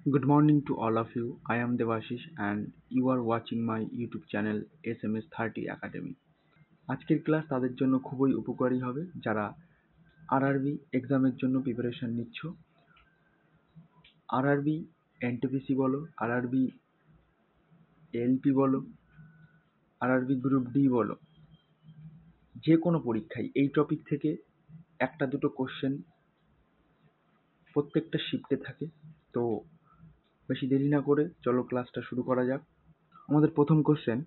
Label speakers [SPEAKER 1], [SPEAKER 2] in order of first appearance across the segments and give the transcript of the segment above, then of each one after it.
[SPEAKER 1] Good morning to all of you. I am Devashish and you are watching my YouTube channel SMS 30 Academy. আজকের class তাদের জন্য খুবই উপকারী হবে যারা আরআরবি এক্সামের জন্য প্রিপারেশন নিচ্ছ। আরআরবি এনটিপিসি বলো, আরআরবি এলপি বলো, আরআরবি গ্রুপ ডি বলো, যে কোনো পরীক্ষায় এই টপিক থেকে একটা দুটো কোশ্চেন প্রত্যেকটা শিফটে থাকে। তো বেশি দেরি না করে চলো ক্লাসটা শুরু করা যাক। আমাদের প্রথম কোশ্চেন,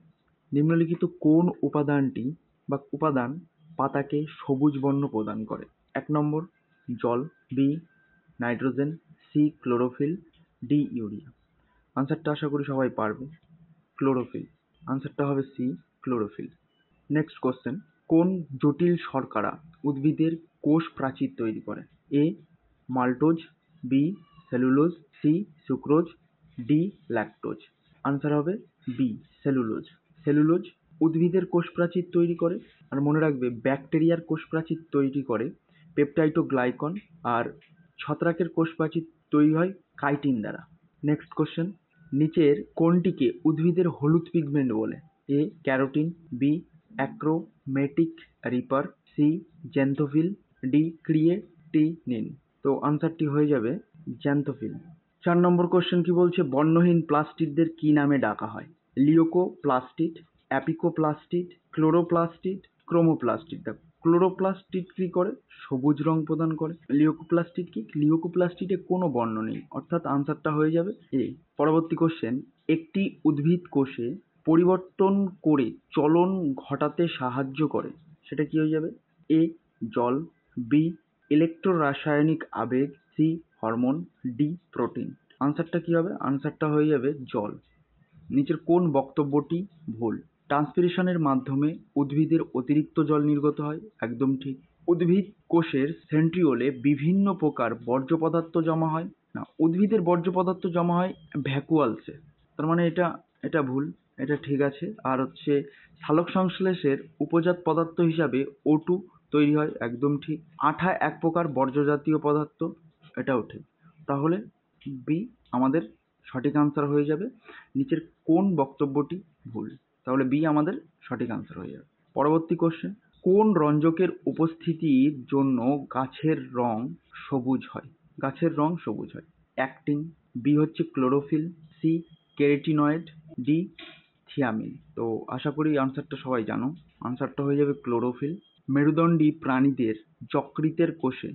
[SPEAKER 1] নিম্নলিখিত কোন উপাদানটি বা উপাদান পাতাকে সবুজ বর্ণ প্রদান করে? 1 নম্বর জল, B nitrogen, C chlorophyll, D urea. আনসারটা আশা করি সবাই পারবে, ক্লোরোফিল। আনসারটা হবে সি ক্লোরোফিল। নেক্সট কোশ্চেন, কোন জটিল শর্করা উদ্ভিদের কোষ প্রাচীর তৈরি করে? A maltose, B cellulose, C sucrose, D lactose. Answer হবে বি সেলুলোজ। সেলুলোজ উদ্ভিদের কোষ প্রাচীর তৈরি করে। আর মনে রাখবে ব্যাকটেরিয়ার কোষ প্রাচীর তৈরি করে পেপটাইডোগ্লাইকন, আর ছত্রাকের কোষ প্রাচীর তৈরি হয় কাইটিন দ্বারা। নেক্সট কোশ্চেন, নিচের কোনটিকে উদ্ভিদের হলুদ পিগমেন্ট বলে? A carotene, B achromatic ripper, C xanthophyll, D creatinine. তো আনসারটি হয়ে যাবে জ্যান্থোফিল। 4 নম্বর কোশ্চেন কি বলছে, বর্ণহীন প্লাস্টিডদের কি নামে ডাকা হয়? লিওকোপ্লাস্টিড, অ্যাপিকোপ্লাস্টিড, ক্লোরোপ্লাস্টিড, ক্রোমোপ্লাস্টিড। দেখো ক্লোরোপ্লাস্টিড কি করে? সবুজ রং প্রদান করে। লিওকোপ্লাস্টিড কি? লিওকোপ্লাস্টিডে কোনো বর্ণ নেই, অর্থাৎ আনসারটা হয়ে যাবে এ। পরবর্তী কোশ্চেন, একটি উদ্ভিদ কোষে পরিবর্তন করে চলন ঘটাতে সাহায্য করে, সেটা কি হয়ে যাবে? এ জল, বি ইলেকট্রোরাসায়নিক আবেগ, সি হরমোন, ডি প্রোটিন। আনসারটা কি হবে? আনসারটা হয়ে যাবে জল। নিচের কোন বক্তব্যটি ভুল? ট্রান্সপিরেশনের মাধ্যমে উদ্ভিদের অতিরিক্ত জল নির্গত হয়। একদম ঠিক। উদ্ভিদ কোষের সেন্ট্রিওলে বিভিন্ন প্রকার বর্জ্য পদার্থ জমা হয় না, উদ্ভিদের বর্জ্য পদার্থ জমা হয় ভ্যাকুয়ালসে। তার মানে এটা ভুল, এটা ঠিক আছে। আর হচ্ছে সালোক সংশ্লেষের উপজাত পদার্থ হিসাবে O2 তৈরি হয়। একদম ঠিক। আঠা এক প্রকার বর্জ্য জাতীয় পদার্থ, এটাও ঠিক। তাহলে বি আমাদের সঠিক আনসার হয়ে যাবে। নিচের কোন বক্তব্যটি ভুল? তাহলে বি আমাদের সঠিক আনসার হয়ে যাবে। পরবর্তী কোশ্চেন, কোন রঞ্জকের উপস্থিতির জন্য গাছের রং সবুজ হয়? গাছের রং সবুজ হয়। অ্যাক্টিন, বি হচ্ছে chlorophyll, C carotenoid, D thiamine. তো আশা করি আনসারটা সবাই জানো, আনসারটা হয়ে যাবে ক্লোরোফিল। মেরুদণ্ডী প্রাণীদের যকৃতের কোষে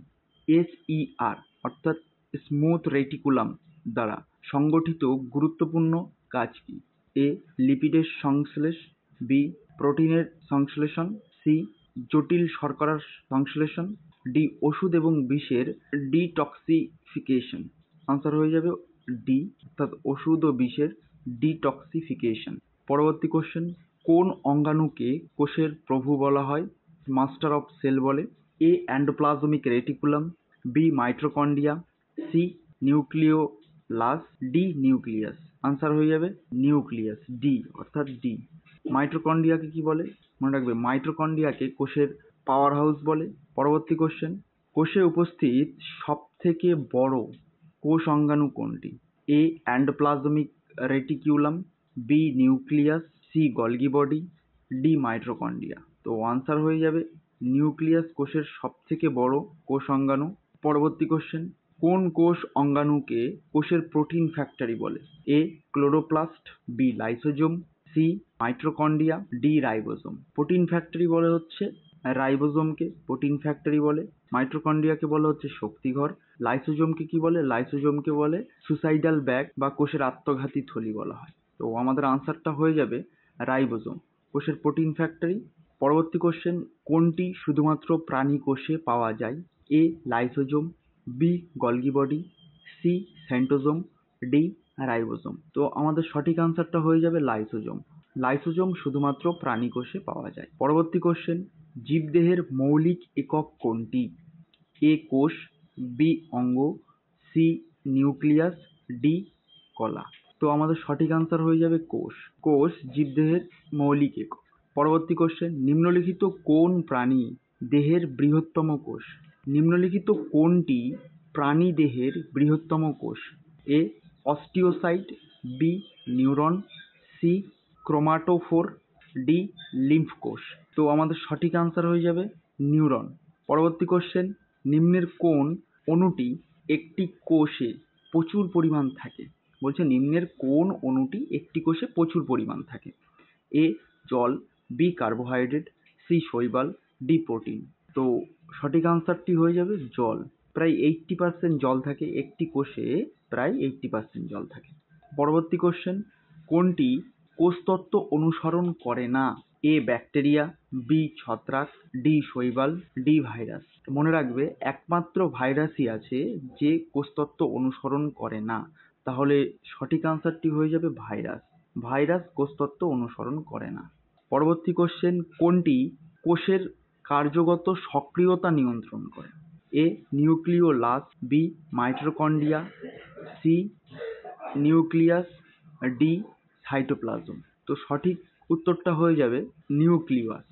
[SPEAKER 1] SER অর্থাৎ স্মুথ রেটিকুলাম দ্বারা সংগঠিত গুরুত্বপূর্ণ কাজ কি? এ লিপিডের সংশ্লেষ, বি প্রোটিনের সংশ্লেষণ, সি জটিল শর্করার সংশ্লেষণ, ডি ওষুধ এবং বিষের ডিটক্সিফিকেশন। আনসার হয়ে যাবে ডি অর্থাৎ ওষুধ ও বিষের ডিটক্সিফিকেশন। পরবর্তী কোশ্চেন, কোন অঙ্গাণুকে কোষের প্রভু বলা হয়? মাস্টার অফ সেল বলে। A endoplasmic reticulum, B mitochondria, C nucleolus, D nucleus. Answer হয়ে যাবে নিউক্লিয়াস, ডি অর্থাৎ ডি। মাইটোকন্ড্রিয়াকে কি বলে? মনে রাখবে মাইটোকন্ড্রিয়াকে কোষের পাওয়ার হাউস বলে। পরবর্তী কোশ্চেন, কোষে উপস্থিত সবথেকে বড় কোষ অঙ্গাণু কোনটি? A endoplasmic reticulum, B nucleus, C Golgi body, D mitochondria. তো আনসার হয়ে যাবে নিউক্লিয়াস কোষের সবথেকে বড় কোষ অঙ্গাণু। পরবর্তী কোশ্চেন, কোন কোষ অঙ্গাণুকে কোষের প্রোটিন ফ্যাক্টরি বলে? A chloroplast, B lysosome, C mitochondria, D ribosome. Protein factory বলে হচ্ছে রাইবোজোমকে প্রোটিন ফ্যাক্টরি বলে, মাইটোকন্ড্রিয়াকে বলা হচ্ছে শক্তিঘর, লাইসোজোমকে কি বলে? লাইসোজোমকে বলে সুসাইডাল ব্যাগ বা কোষের আত্মঘাতী থলি বলা হয়। তো আমাদের আনসারটা হয়ে যাবে রাইবোজোম, কোষের প্রোটিন ফ্যাক্টরি। পরবর্তী কোশ্চেন, কোনটি শুধুমাত্র প্রাণী কোষে পাওয়া যায়? A lysosome, B Golgi body, C centrosome, D ribosome. তো আমাদের সঠিক আনসারটা হয়ে যাবে লাইসোজোম। লাইসোজোম শুধুমাত্র প্রাণী কোষে পাওয়া যায়। পরবর্তী কোশ্চেন, জীবদেহের মৌলিক একক কোনটি? এ কোষ, বি অঙ্গ, সি নিউক্লিয়াস, ডি কলা। তো আমাদের সঠিক আনসার হয়ে যাবে কোষ। কোষ জীবদেহের মৌলিক একক। পরবর্তী কোশ্চেন, নিম্নলিখিত কোন প্রাণী দেহের বৃহত্তম কোষ? নিম্নলিখিত কোনটি প্রাণী দেহের বৃহত্তম কোষ? A osteocyte, B neuron, C chromatophore, D lymph কোষ। তো আমাদের সঠিক আনসার হয়ে যাবে নিউরন। পরবর্তী কোশ্চেন, নিম্নের কোন অণুটি একটি কোষে প্রচুর পরিমাণ থাকে? বলছে নিম্নের কোন অণুটি একটি কোষে প্রচুর পরিমাণ থাকে? এ জল, বি কার্বোহাইড্রেট, সি শৈবাল, ডি প্রোটিন। তো সঠিক আনসারটি হয়ে যাবে জল। প্রায় 80% জল থাকে একটি কোষে, প্রায় 80% জল থাকে। পরবর্তী কোশ্চেন, কোনটি কোষতত্ত্ব অনুসরণ করে না? এ ব্যাকটেরিয়া, বি ছত্রাক, ডি শৈবাল, ডি ভাইরাস। মনে রাখবে একমাত্র ভাইরাসই আছে যে কোষতত্ত্ব অনুসরণ করে না, তাহলে সঠিক আনসারটি হয়ে যাবে ভাইরাস। ভাইরাস কোষতত্ত্ব অনুসরণ করে না। পরবর্তী কোশ্চেন, কোনটি কোষের কার্যগত সক্রিয়তা নিয়ন্ত্রণ করে? A nucleolus, B mitochondria, C nucleus, D cytoplasm. তো সঠিক উত্তরটা হয়ে যাবে নিউক্লিয়াস।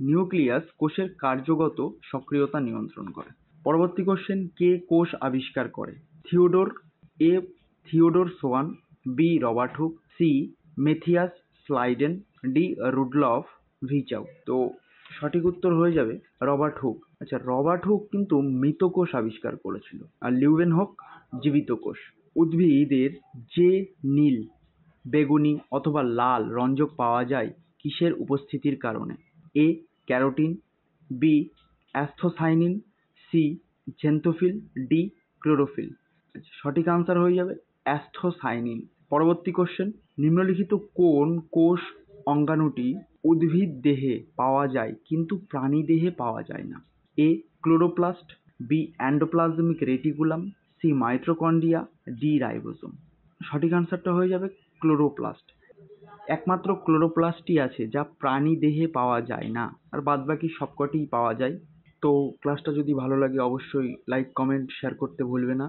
[SPEAKER 1] নিউক্লিয়াস কোষের কার্যগত সক্রিয়তা নিয়ন্ত্রণ করে। পরবর্তী কোশ্চেন, কে কোষ আবিষ্কার করে? Theodore, A Theodore Schwann, B Robert Hooke, C Mathias Schleiden, D Rudolf Virchow. তো সঠিক উত্তর হয়ে যাবে রবার্ট হুক। আচ্ছা, রবার্ট হুক কিন্তু মৃত কোষ আবিষ্কার করেছিল, আর লিউবেনহক জীবিত কোষ। উদ্ভিদের যে নীল, বেগুনি অথবা লাল রঞ্জক পাওয়া যায় কিসের উপস্থিতির কারণে? A carotene, B anthocyanin, C xanthophyll, D chlorophyll. সঠিক আনসার হয়ে যাবে অ্যাস্থোসাইনিন। পরবর্তী কোশ্চেন, নিম্নলিখিত কোন কোষ অঙ্গাণুটি উদ্ভিদ দেহে পাওয়া যায় কিন্তু প্রাণী দেহে পাওয়া যায় না? A chloroplast, B endoplasmic reticulum, C mitochondria, D ribosome. সঠিক আনসারটা হয়ে যাবে ক্লোরোপ্লাস্ট। একমাত্র ক্লোরোপ্লাস্টই আছে যা প্রাণী দেহে পাওয়া যায় না, আর বাদবাকি সবকটিই পাওয়া যায়। তো ক্লাসটা যদি ভালো লাগে অবশ্যই লাইক, কমেন্ট, শেয়ার করতে ভুলবে না।